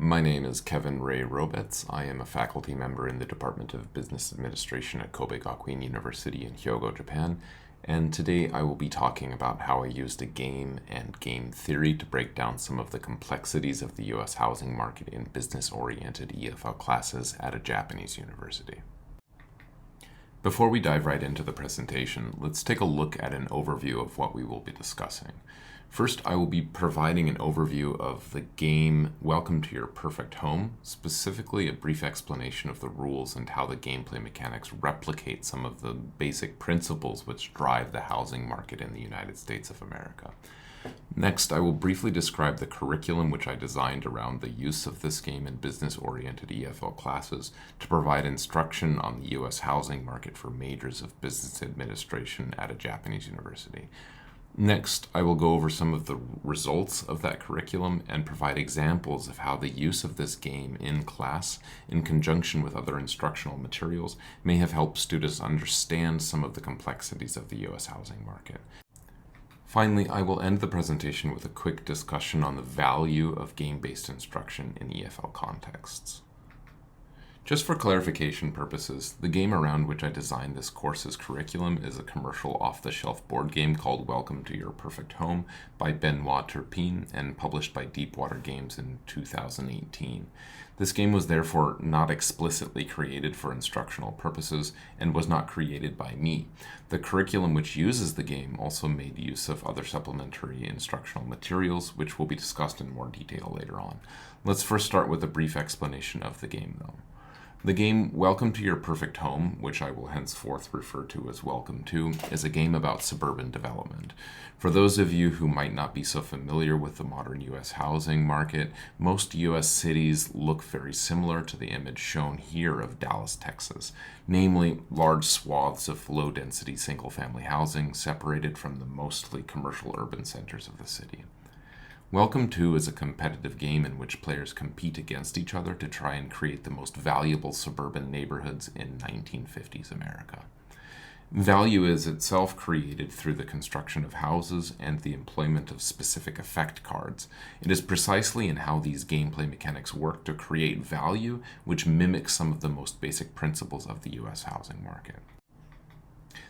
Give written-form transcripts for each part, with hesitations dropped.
My name is Kevin Ray Wrobetz. I am a faculty member in the Department of Business Administration at Kobe Gakuin University in Hyogo, Japan, and today I will be talking about how I used a game and game theory to break down some of the complexities of the U.S. housing market in business-oriented EFL classes at a Japanese university. Before we dive right into the presentation, let's take a look at an overview of what we will be discussing. First, I will be providing an overview of the game Welcome to Your Perfect Home, specifically a brief explanation of the rules and how the gameplay mechanics replicate some of the basic principles which drive the housing market in the United States of America. Next, I will briefly describe the curriculum which I designed around the use of this game in business-oriented EFL classes to provide instruction on the U.S. housing market for majors of business administration at a Japanese university. Next, I will go over some of the results of that curriculum and provide examples of how the use of this game in class, in conjunction with other instructional materials, may have helped students understand some of the complexities of the U.S. housing market. Finally, I will end the presentation with a quick discussion on the value of game-based instruction in EFL contexts. Just for clarification purposes, the game around which I designed this course's curriculum is a commercial off-the-shelf board game called Welcome to Your Perfect Home by Benoit Turpin and published by Deepwater Games in 2018. This game was therefore not explicitly created for instructional purposes and was not created by me. The curriculum which uses the game also made use of other supplementary instructional materials, which will be discussed in more detail later on. Let's first start with a brief explanation of the game, though. The game Welcome to Your Perfect Home, which I will henceforth refer to as Welcome To, is a game about suburban development. For those of you who might not be so familiar with the modern U.S. housing market, most U.S. cities look very similar to the image shown here of Dallas, Texas, namely large swaths of low-density single-family housing separated from the mostly commercial urban centers of the city. Welcome To is a competitive game in which players compete against each other to try and create the most valuable suburban neighborhoods in 1950s America. Value is itself created through the construction of houses and the employment of specific effect cards. It is precisely in how these gameplay mechanics work to create value which mimics some of the most basic principles of the U.S. housing market.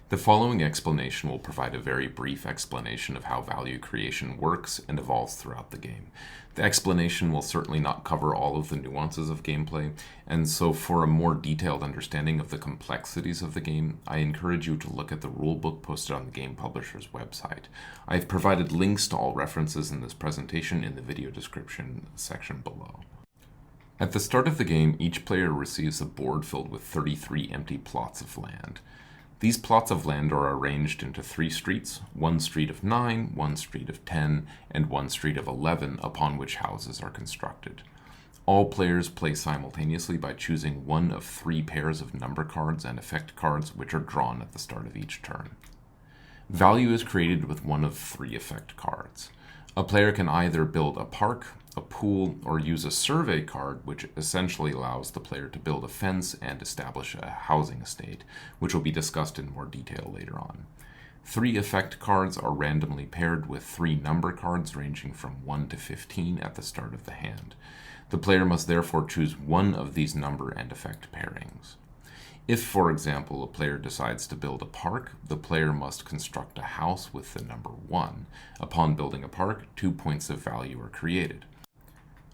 The following explanation will provide a very brief explanation of how value creation works and evolves throughout the game. The explanation will certainly not cover all of the nuances of gameplay, and so for a more detailed understanding of the complexities of the game, I encourage you to look at the rulebook posted on the game publisher's website. I have provided links to all references in this presentation in the video description section below. At the start of the game, each player receives a board filled with 33 empty plots of land. These plots of land are arranged into 3 streets, 1 street of 9, 1 street of 10, and 1 street of 11, upon which houses are constructed. All players play simultaneously by choosing one of 3 pairs of number cards and effect cards which are drawn at the start of each turn. Value is created with one of 3 effect cards. A player can either build a park, a pool, or use a survey card, which essentially allows the player to build a fence and establish a housing estate, which will be discussed in more detail later on. 3 effect cards are randomly paired with 3 number cards ranging from 1 to 15 at the start of the hand. The player must therefore choose one of these number and effect pairings. If, for example, a player decides to build a park, the player must construct a house with the number 1. Upon building a park, 2 points of value are created.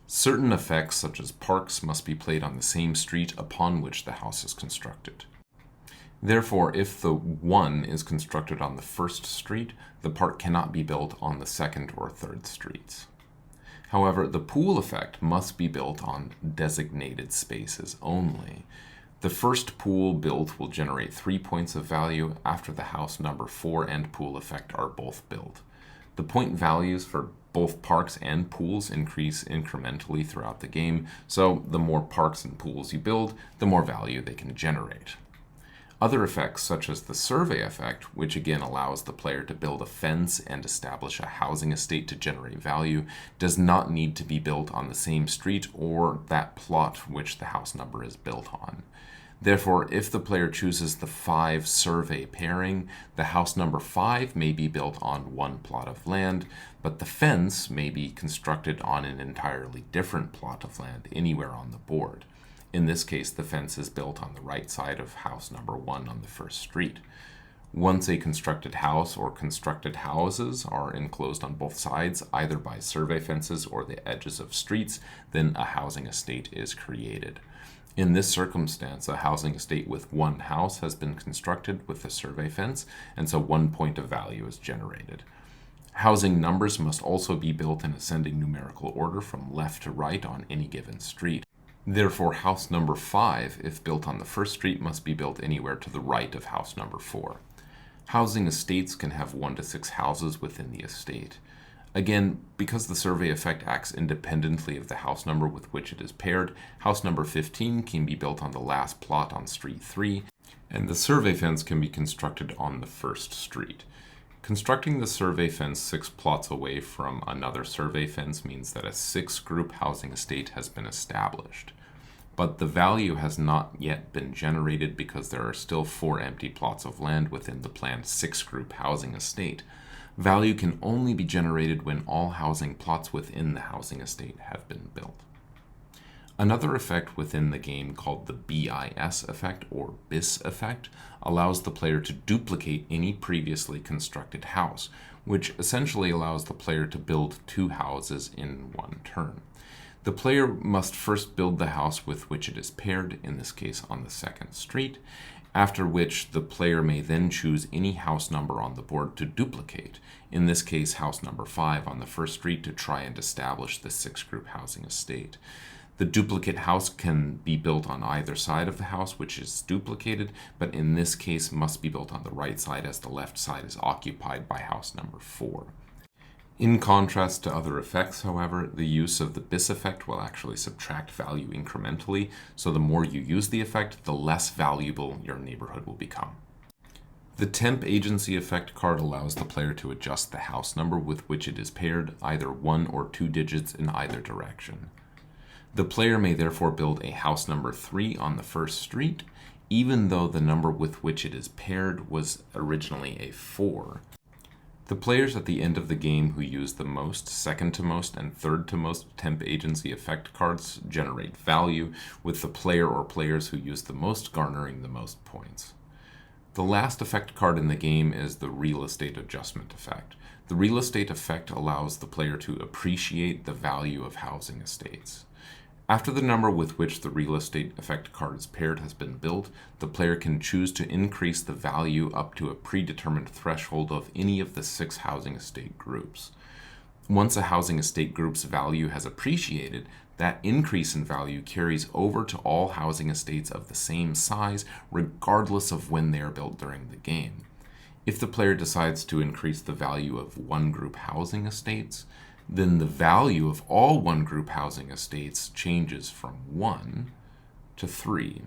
Certain effects, such as parks, must be played on the same street upon which the house is constructed. Therefore, if the 1 is constructed on the first street, the park cannot be built on the second or third streets. However, the pool effect must be built on designated spaces only. The first pool built will generate 3 points of value after the house number 4 and pool effect are both built. The point values for both parks and pools increase incrementally throughout the game, so the more parks and pools you build, the more value they can generate. Other effects, such as the survey effect, which again allows the player to build a fence and establish a housing estate to generate value, does not need to be built on the same street or that plot which the house number is built on. Therefore, if the player chooses the 5 survey pairing, the house number 5 may be built on one plot of land, but the fence may be constructed on an entirely different plot of land anywhere on the board. In this case, the fence is built on the right side of house number 1 on the first street. Once a constructed house or constructed houses are enclosed on both sides, either by survey fences or the edges of streets, then a housing estate is created. In this circumstance, a housing estate with one house has been constructed with the survey fence, and so 1 point of value is generated. Housing numbers must also be built in ascending numerical order from left to right on any given street. Therefore, house number 5, if built on the first street, must be built anywhere to the right of house number 4. Housing estates can have 1 to 6 houses within the estate. Again, because the survey effect acts independently of the house number with which it is paired, house number 15 can be built on the last plot on street 3, and the survey fence can be constructed on the first street. Constructing the survey fence 6 plots away from another survey fence means that a 6-group housing estate has been established. But the value has not yet been generated because there are still 4 empty plots of land within the planned 6-group housing estate. Value can only be generated when all housing plots within the housing estate have been built. Another effect within the game called the BIS effect or BIS effect allows the player to duplicate any previously constructed house, which essentially allows the player to build 2 houses in one turn. The player must first build the house with which it is paired, in this case on the second street, after which the player may then choose any house number on the board to duplicate, in this case house number 5 on the first street, to try and establish the 6-group housing estate. The duplicate house can be built on either side of the house which is duplicated, but in this case must be built on the right side as the left side is occupied by house number 4. In contrast to other effects, however, the use of the BIS effect will actually subtract value incrementally, so the more you use the effect, the less valuable your neighborhood will become. The temp agency effect card allows the player to adjust the house number with which it is paired, either 1 or 2 digits in either direction. The player may therefore build a house number 3 on the first street, even though the number with which it is paired was originally a 4. The players at the end of the game who use the most, second to most, and third to most temp agency effect cards generate value, with the player or players who use the most garnering the most points. The last effect card in the game is the real estate adjustment effect. The real estate effect allows the player to appreciate the value of housing estates. After the number with which the real estate effect card is paired has been built, the player can choose to increase the value up to a predetermined threshold of any of the 6 housing estate groups. Once a housing estate group's value has appreciated, that increase in value carries over to all housing estates of the same size, regardless of when they are built during the game. If the player decides to increase the value of 1-group housing estates, then the value of all 1-group housing estates changes from 1 to 3.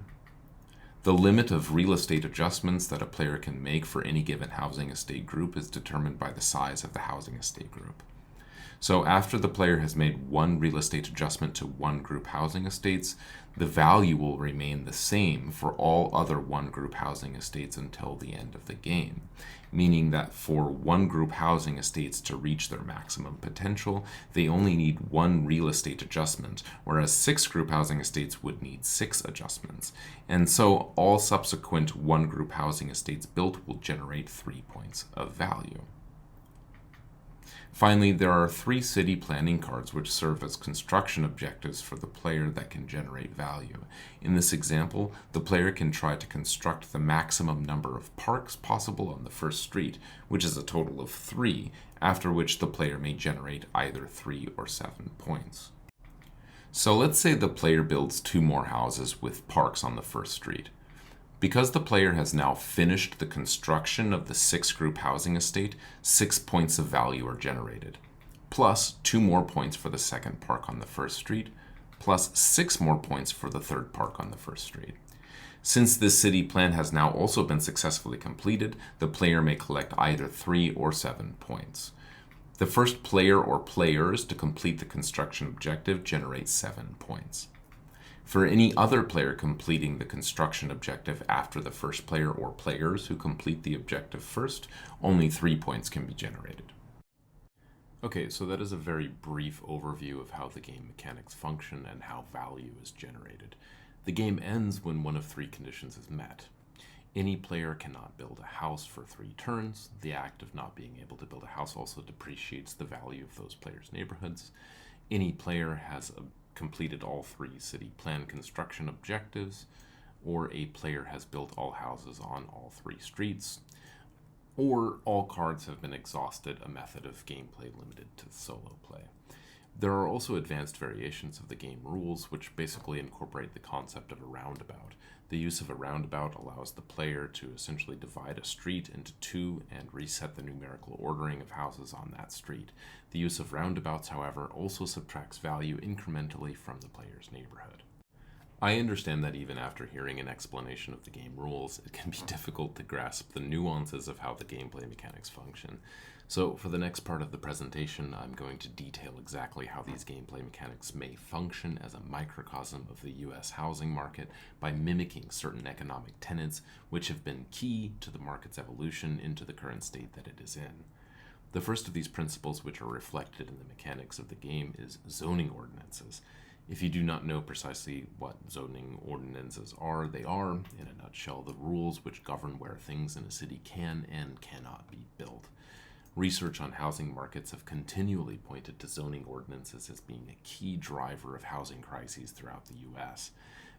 The limit of real estate adjustments that a player can make for any given housing estate group is determined by the size of the housing estate group. So after the player has made 1 real estate adjustment to 1-group housing estates, the value will remain the same for all other 1-group housing estates until the end of the game, meaning that for 1-group housing estates to reach their maximum potential, they only need 1 real estate adjustment, whereas 6-group housing estates would need 6 adjustments. And so all subsequent 1-group housing estates built will generate 3 points of value. Finally, there are 3 city planning cards which serve as construction objectives for the player that can generate value. In this example, the player can try to construct the maximum number of parks possible on the first street, which is a total of 3, after which the player may generate either 3 or 7 points. So let's say the player builds 2 more houses with parks on the first street. Because the player has now finished the construction of the 6-group housing estate, 6 points of value are generated, plus 2 more points for the second park on the first street, plus 6 more points for the third park on the first street. Since this city plan has now also been successfully completed, the player may collect either 3 or 7 points. The first player or players to complete the construction objective generate 7 points. For any other player completing the construction objective after the first player or players who complete the objective first, only 3 points can be generated. Okay, so that is a very brief overview of how the game mechanics function and how value is generated. The game ends when one of 3 conditions is met. Any player cannot build a house for 3 turns. The act of not being able to build a house also depreciates the value of those players' neighborhoods. Any player has completed all 3 city plan construction objectives, or a player has built all houses on all 3 streets, or all cards have been exhausted, a method of gameplay limited to solo play. There are also advanced variations of the game rules, which basically incorporate the concept of a roundabout. The use of a roundabout allows the player to essentially divide a street into 2 and reset the numerical ordering of houses on that street. The use of roundabouts, however, also subtracts value incrementally from the player's neighborhood. I understand that even after hearing an explanation of the game rules, it can be difficult to grasp the nuances of how the gameplay mechanics function. So for the next part of the presentation, I'm going to detail exactly how these gameplay mechanics may function as a microcosm of the US housing market by mimicking certain economic tenets which have been key to the market's evolution into the current state that it is in. The first of these principles, which are reflected in the mechanics of the game, is zoning ordinances. If you do not know precisely what zoning ordinances are, they are, in a nutshell, the rules which govern where things in a city can and cannot be built. Research on housing markets have continually pointed to zoning ordinances as being a key driver of housing crises throughout the U.S.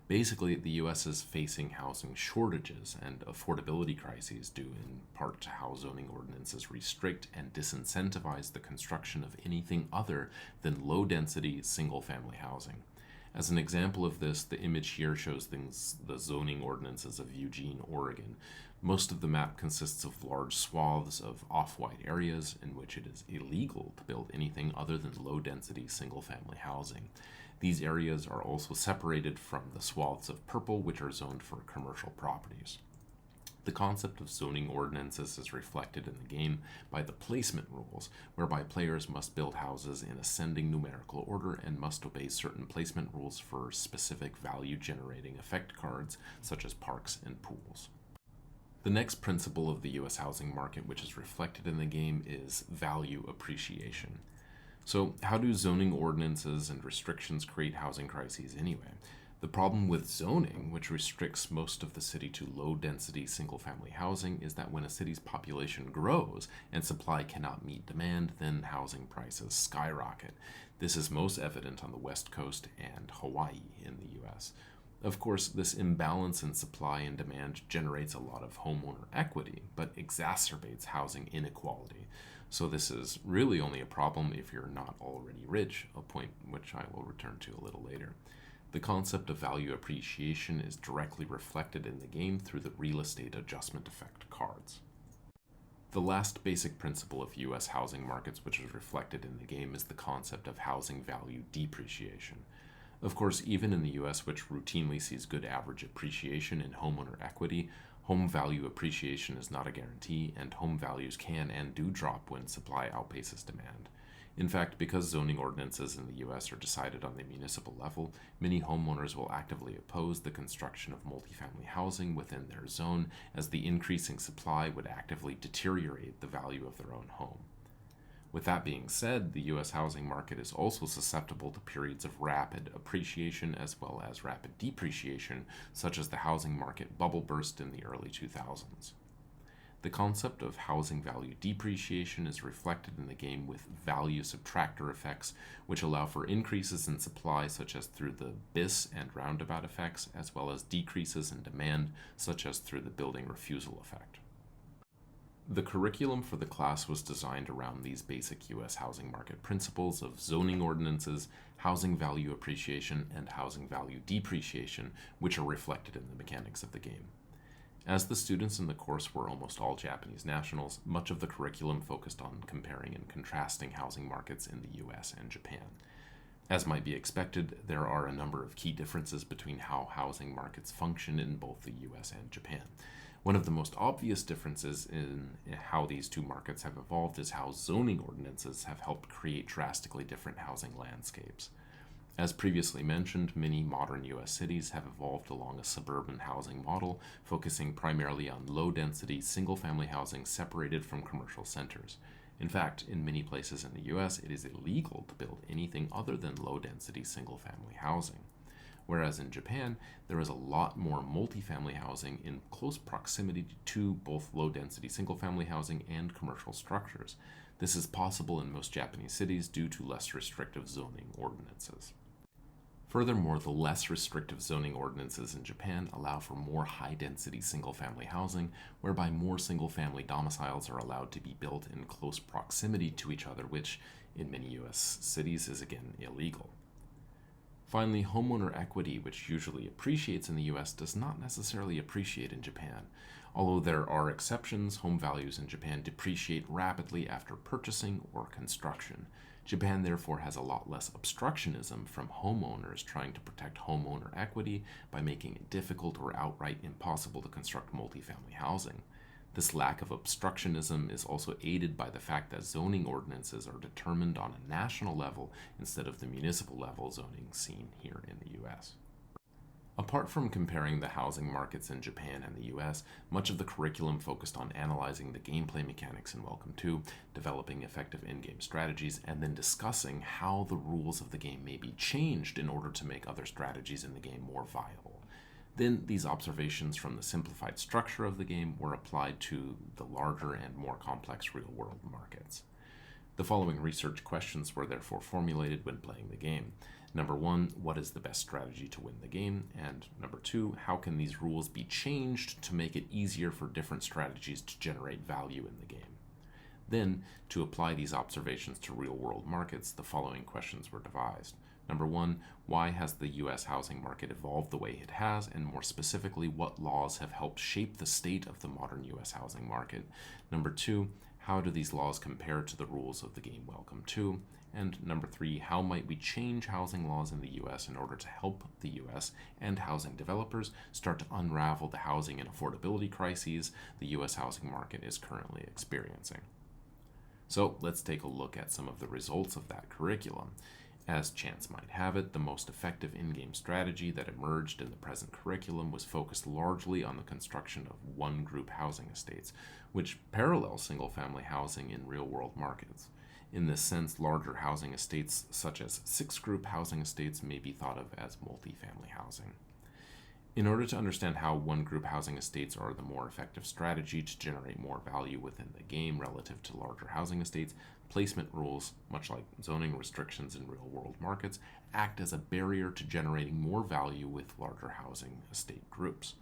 Basically, the U.S. is facing housing shortages and affordability crises due in part to how zoning ordinances restrict and disincentivize the construction of anything other than low-density, single-family housing. As an example of this, the image here shows the zoning ordinances of Eugene, Oregon. Most of the map consists of large swaths of off-white areas in which it is illegal to build anything other than low-density, single-family housing. These areas are also separated from the swaths of purple, which are zoned for commercial properties. The concept of zoning ordinances is reflected in the game by the placement rules, whereby players must build houses in ascending numerical order and must obey certain placement rules for specific value-generating effect cards, such as parks and pools. The next principle of the U.S. housing market, which is reflected in the game, is value appreciation. So, how do zoning ordinances and restrictions create housing crises anyway? The problem with zoning, which restricts most of the city to low-density single-family housing, is that when a city's population grows and supply cannot meet demand, then housing prices skyrocket. This is most evident on the West Coast and Hawaii in the U.S. Of course, this imbalance in supply and demand generates a lot of homeowner equity, but exacerbates housing inequality. So this is really only a problem if you're not already rich, a point which I will return to a little later. The concept of value appreciation is directly reflected in the game through the real estate adjustment effect cards. The last basic principle of U.S. housing markets which is reflected in the game is the concept of housing value depreciation. Of course, even in the U.S., which routinely sees good average appreciation in homeowner equity, home value appreciation is not a guarantee, and home values can and do drop when supply outpaces demand. In fact, because zoning ordinances in the U.S. are decided on the municipal level, many homeowners will actively oppose the construction of multifamily housing within their zone, as the increasing supply would actively deteriorate the value of their own home. With that being said, the U.S. housing market is also susceptible to periods of rapid appreciation as well as rapid depreciation, such as the housing market bubble burst in the early 2000s. The concept of housing value depreciation is reflected in the game with value subtractor effects, which allow for increases in supply, such as through the BIS and roundabout effects, as well as decreases in demand, such as through the building refusal effect. The curriculum for the class was designed around these basic U.S. housing market principles of zoning ordinances, housing value appreciation, and housing value depreciation, which are reflected in the mechanics of the game. As the students in the course were almost all Japanese nationals, much of the curriculum focused on comparing and contrasting housing markets in the U.S. and Japan. As might be expected, there are a number of key differences between how housing markets function in both the U.S. and Japan. One of the most obvious differences in how these two markets have evolved is how zoning ordinances have helped create drastically different housing landscapes. As previously mentioned, many modern US cities have evolved along a suburban housing model, focusing primarily on low-density, single-family housing separated from commercial centers. In fact, in many places in the US, it is illegal to build anything other than low-density, single-family housing. Whereas in Japan, there is a lot more multifamily housing in close proximity to both low-density single-family housing and commercial structures. This is possible in most Japanese cities due to less restrictive zoning ordinances. Furthermore, the less restrictive zoning ordinances in Japan allow for more high-density single-family housing, whereby more single-family domiciles are allowed to be built in close proximity to each other, which in many US cities is again illegal. Finally, homeowner equity, which usually appreciates in the US, does not necessarily appreciate in Japan. Although there are exceptions, home values in Japan depreciate rapidly after purchasing or construction. Japan therefore has a lot less obstructionism from homeowners trying to protect homeowner equity by making it difficult or outright impossible to construct multifamily housing. This lack of obstructionism is also aided by the fact that zoning ordinances are determined on a national level instead of the municipal level zoning seen here in the US. Apart from comparing the housing markets in Japan and the US, much of the curriculum focused on analyzing the gameplay mechanics in Welcome 2, developing effective in-game strategies, and then discussing how the rules of the game may be changed in order to make other strategies in the game more viable. Then these observations from the simplified structure of the game were applied to the larger and more complex real-world markets. The following research questions were therefore formulated when playing the game. Number 1, what is the best strategy to win the game? And number 2, how can these rules be changed to make it easier for different strategies to generate value in the game? Then, to apply these observations to real-world markets, the following questions were devised. Number 1, why has the US housing market evolved the way it has, and more specifically, what laws have helped shape the state of the modern US housing market? Number 2, how do these laws compare to the rules of the game Welcome 2? And number 3, how might we change housing laws in the US in order to help the US and housing developers start to unravel the housing and affordability crises the US housing market is currently experiencing? So let's take a look at some of the results of that curriculum. As chance might have it, the most effective in-game strategy that emerged in the present curriculum was focused largely on the construction of one-group housing estates, which parallel single-family housing in real-world markets. In this sense, larger housing estates such as six-group housing estates may be thought of as multifamily housing. In order to understand how one-group housing estates are the more effective strategy to generate more value within the game relative to larger housing estates, placement rules, much like zoning restrictions in real-world markets, act as a barrier to generating more value with larger housing estate groups.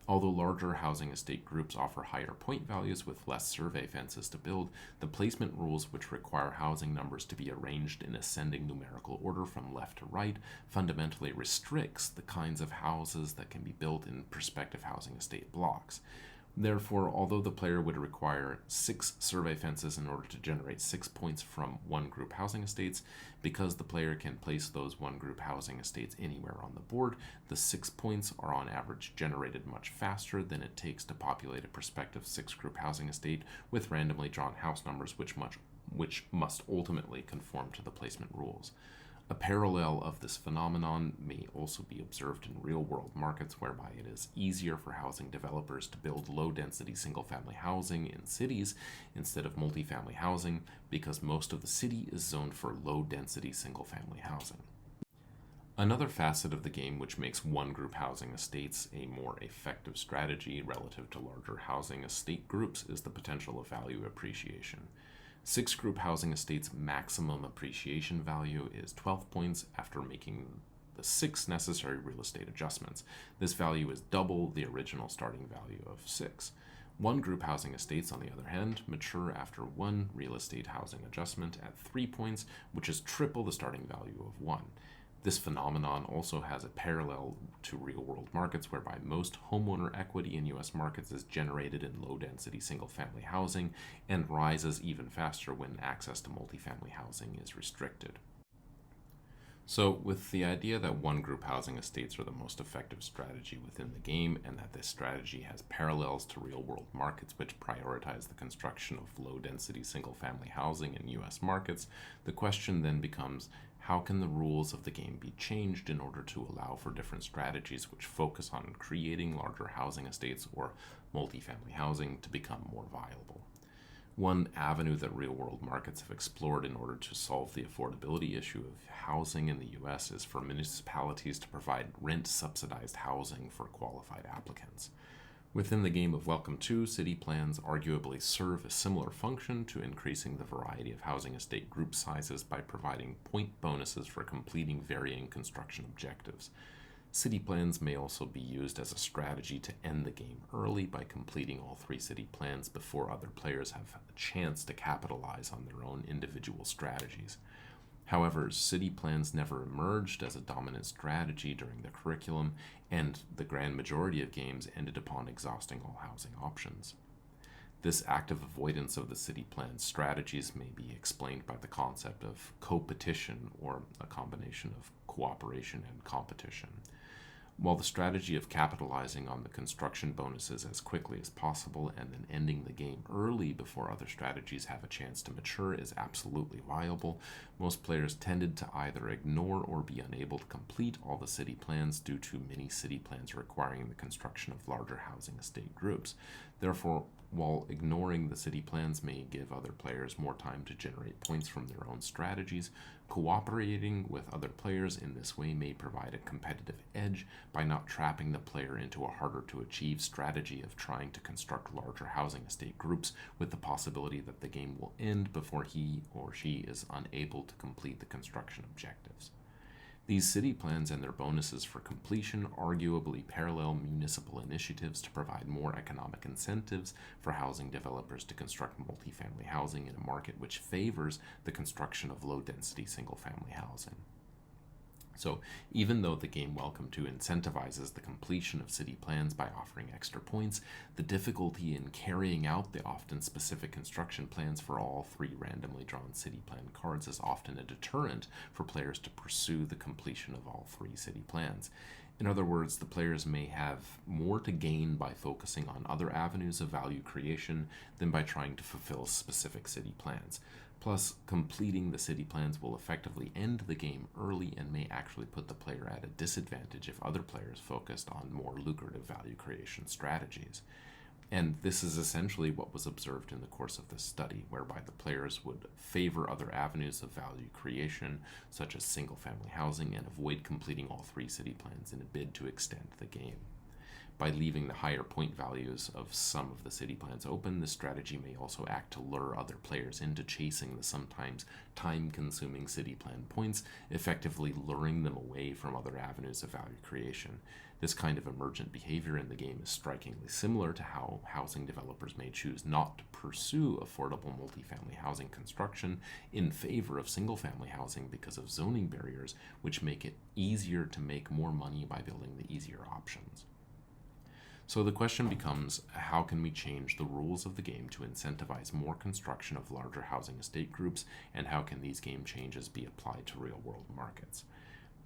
Although larger housing estate groups offer higher point values with less survey fences to build, the placement rules, which require housing numbers to be arranged in ascending numerical order from left to right, fundamentally restricts the kinds of houses that can be built in prospective housing estate blocks. Therefore, although the player would require 6 survey fences in order to generate 6 points from one-group housing estates, because the player can place those one-group housing estates anywhere on the board, the 6 points are on average generated much faster than it takes to populate a prospective 6-group housing estate with randomly drawn house numbers which must ultimately conform to the placement rules. A parallel of this phenomenon may also be observed in real-world markets, whereby it is easier for housing developers to build low-density single-family housing in cities instead of multifamily housing because most of the city is zoned for low-density single-family housing. Another facet of the game which makes one-group housing estates a more effective strategy relative to larger housing estate groups is the potential of value appreciation. 6-group housing estates' maximum appreciation value is 12 points after making the 6 necessary real estate adjustments. This value is double the original starting value of 6. One-group housing estates, on the other hand, mature after 1 real estate housing adjustment at 3 points, which is triple the starting value of 1. This phenomenon also has a parallel to real-world markets, whereby most homeowner equity in U.S. markets is generated in low-density single-family housing and rises even faster when access to multifamily housing is restricted. So, with the idea that one-group housing estates are the most effective strategy within the game, and that this strategy has parallels to real-world markets which prioritize the construction of low-density single-family housing in U.S. markets, the question then becomes, how can the rules of the game be changed in order to allow for different strategies which focus on creating larger housing estates or multifamily housing to become more viable? One avenue that real-world markets have explored in order to solve the affordability issue of housing in the US is for municipalities to provide rent-subsidized housing for qualified applicants. Within the game of Welcome to, city plans arguably serve a similar function to increasing the variety of housing estate group sizes by providing point bonuses for completing varying construction objectives. City plans may also be used as a strategy to end the game early by completing all 3 city plans before other players have a chance to capitalize on their own individual strategies. However, city plans never emerged as a dominant strategy during the curriculum, and the grand majority of games ended upon exhausting all housing options. This active avoidance of the city plan strategies may be explained by the concept of co-petition, or a combination of cooperation and competition. While the strategy of capitalizing on the construction bonuses as quickly as possible and then ending the game early before other strategies have a chance to mature is absolutely viable, most players tended to either ignore or be unable to complete all the city plans due to many city plans requiring the construction of larger housing estate groups. Therefore, while ignoring the city plans may give other players more time to generate points from their own strategies, cooperating with other players in this way may provide a competitive edge by not trapping the player into a harder to achieve strategy of trying to construct larger housing estate groups with the possibility that the game will end before he or she is unable to complete the construction objectives. These city plans and their bonuses for completion arguably parallel municipal initiatives to provide more economic incentives for housing developers to construct multifamily housing in a market which favors the construction of low-density single-family housing. So, even though the game Welcome to incentivizes the completion of city plans by offering extra points, the difficulty in carrying out the often specific construction plans for all 3 randomly drawn city plan cards is often a deterrent for players to pursue the completion of all 3 city plans. In other words, the players may have more to gain by focusing on other avenues of value creation than by trying to fulfill specific city plans. Plus, completing the city plans will effectively end the game early and may actually put the player at a disadvantage if other players focused on more lucrative value creation strategies. And this is essentially what was observed in the course of this study, whereby the players would favor other avenues of value creation, such as single-family housing, and avoid completing all 3 city plans in a bid to extend the game. By leaving the higher point values of some of the city plans open, this strategy may also act to lure other players into chasing the sometimes time-consuming city plan points, effectively luring them away from other avenues of value creation. This kind of emergent behavior in the game is strikingly similar to how housing developers may choose not to pursue affordable multifamily housing construction in favor of single-family housing because of zoning barriers, which make it easier to make more money by building the easier options. So the question becomes, how can we change the rules of the game to incentivize more construction of larger housing estate groups, and how can these game changes be applied to real-world markets?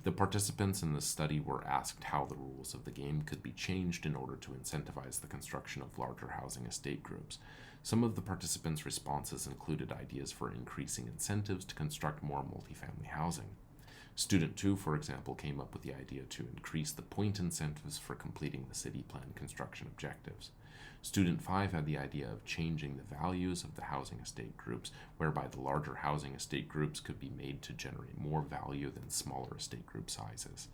The participants in this study were asked how the rules of the game could be changed in order to incentivize the construction of larger housing estate groups. Some of the participants' responses included ideas for increasing incentives to construct more multifamily housing. Student 2, for example, came up with the idea to increase the point incentives for completing the city plan construction objectives. Student 5 had the idea of changing the values of the housing estate groups, whereby the larger housing estate groups could be made to generate more value than smaller estate group sizes.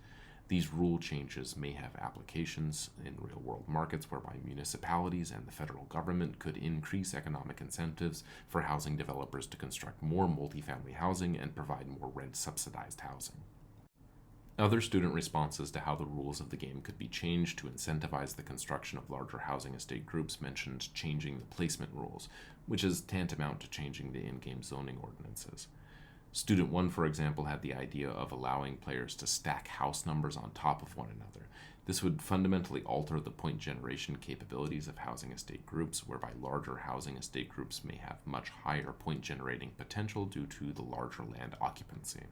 These rule changes may have applications in real-world markets whereby municipalities and the federal government could increase economic incentives for housing developers to construct more multifamily housing and provide more rent-subsidized housing. Other student responses to how the rules of the game could be changed to incentivize the construction of larger housing estate groups mentioned changing the placement rules, which is tantamount to changing the in-game zoning ordinances. Student 1, for example, had the idea of allowing players to stack house numbers on top of one another. This would fundamentally alter the point generation capabilities of housing estate groups, whereby larger housing estate groups may have much higher point generating potential due to the larger land occupancy.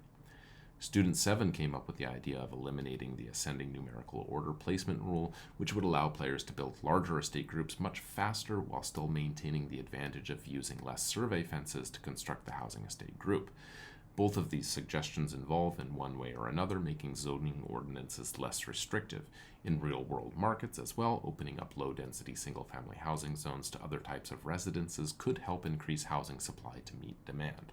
Student 7 came up with the idea of eliminating the ascending numerical order placement rule, which would allow players to build larger estate groups much faster while still maintaining the advantage of using less survey fences to construct the housing estate group. Both of these suggestions involve, in one way or another, making zoning ordinances less restrictive in real-world markets as well. Opening up low-density single-family housing zones to other types of residences could help increase housing supply to meet demand.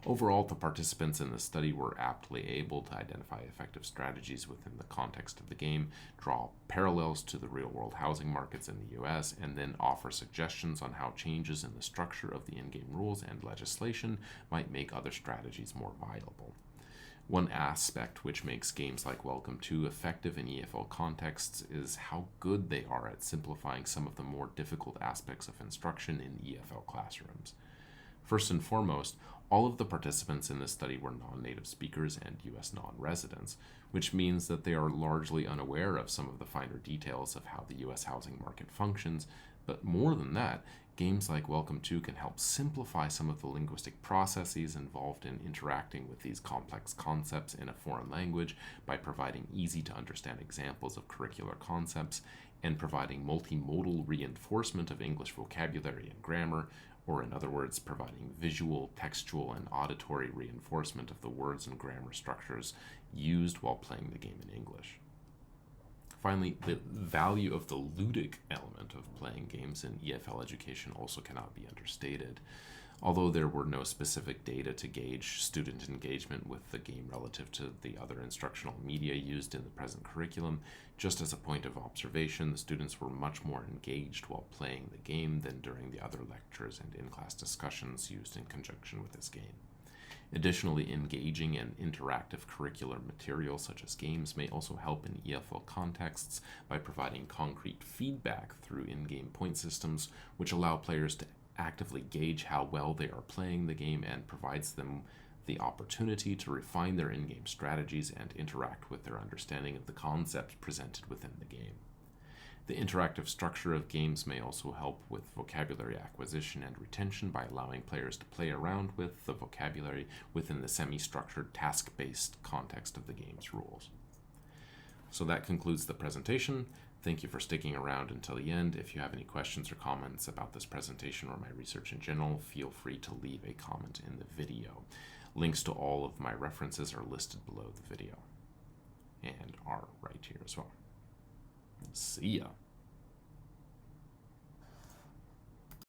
Overall, the participants in the study were aptly able to identify effective strategies within the context of the game, draw parallels to the real-world housing markets in the US, and then offer suggestions on how changes in the structure of the in-game rules and legislation might make other strategies more viable. One aspect which makes games like Welcome to effective in EFL contexts is how good they are at simplifying some of the more difficult aspects of instruction in EFL classrooms. First and foremost, all of the participants in this study were non-native speakers and U.S. non-residents, which means that they are largely unaware of some of the finer details of how the U.S. housing market functions. But more than that, games like Welcome to can help simplify some of the linguistic processes involved in interacting with these complex concepts in a foreign language by providing easy-to-understand examples of curricular concepts and providing multimodal reinforcement of English vocabulary and grammar, or in other words, providing visual, textual, and auditory reinforcement of the words and grammar structures used while playing the game in English. Finally, the value of the ludic element of playing games in EFL education also cannot be understated. Although there were no specific data to gauge student engagement with the game relative to the other instructional media used in the present curriculum, just as a point of observation, the students were much more engaged while playing the game than during the other lectures and in-class discussions used in conjunction with this game. Additionally, engaging and interactive curricular material such as games may also help in EFL contexts by providing concrete feedback through in-game point systems, which allow players to actively gauge how well they are playing the game and provides them the opportunity to refine their in-game strategies and interact with their understanding of the concepts presented within the game. The interactive structure of games may also help with vocabulary acquisition and retention by allowing players to play around with the vocabulary within the semi-structured, task-based context of the game's rules. So that concludes the presentation. Thank you for sticking around until the end. If you have any questions or comments about this presentation or my research in general, feel free to leave a comment in the video. Links to all of my references are listed below the video and are right here as well. See ya.